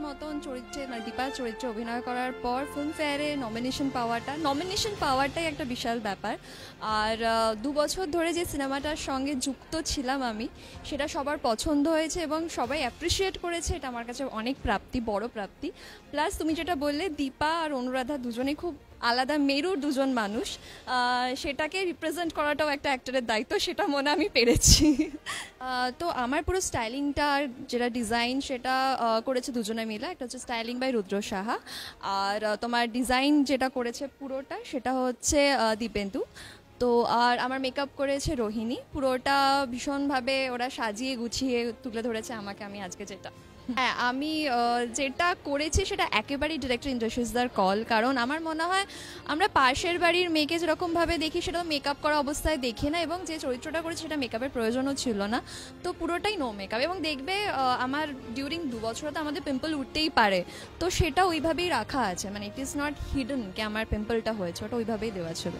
মতন চরিত্রে মানে দীপার চরিত্রে অভিনয় করার পর ফিল্মফেয়ারে নমিনেশন পাওয়াটাই একটা বিশাল ব্যাপার। আর 2 বছর ধরে যে সিনেমাটার সঙ্গে যুক্ত ছিলাম আমি, সেটা সবার পছন্দ হয়েছে এবং সবাই অ্যাপ্রিসিয়েট করেছে, এটা আমার কাছে অনেক প্রাপ্তি, বড় প্রাপ্তি। প্লাস তুমি যেটা বললে, দীপা আর অনুরাধা দুজনেই খুব আলাদা মেরুর দুজন মানুষ, সেটাকে রিপ্রেজেন্ট করাটাও একটা অ্যাক্টরের দায়িত্ব, সেটা মনে আমি পেরেছি। তো আমার পুরো স্টাইলিংটা আর যেটা ডিজাইন সেটা করেছে দুজনে মিলে। একটা হচ্ছে স্টাইলিং বাই রুদ্র সাহা, আর তোমার ডিজাইন যেটা করেছে পুরোটা সেটা হচ্ছে দীপেন্দু। তো আর আমার মেকআপ করেছে রোহিণী। পুরোটা ভীষণভাবে ওরা সাজিয়ে গুছিয়ে তুলে ধরেছে আমাকে, আমি আজকে যেটা হ্যাঁ আমি যেটা করেছি সেটা একেবারেই ডিরেক্টর ইন্দ্রশিসদার কল। কারণ আমার মনে হয় আমরা পাশের বাড়ির মেয়েকে যেরকমভাবে দেখি সেটা মেকআপ করা অবস্থায় দেখি না, এবং যে চরিত্রটা করেছি সেটা মেকআপের প্রয়োজনও ছিল না। তো পুরোটাই নো মেকআপ, এবং দেখবে আমার ডিউরিং 2 বছর তো আমাদের পিম্পল উঠতেই পারে, তো সেটা ওইভাবেই রাখা আছে, মানে ইট ইজ নট হিডেন কে আমার পিম্পলটা হয়েছে, ওটা ওইভাবেই দেওয়া ছিল।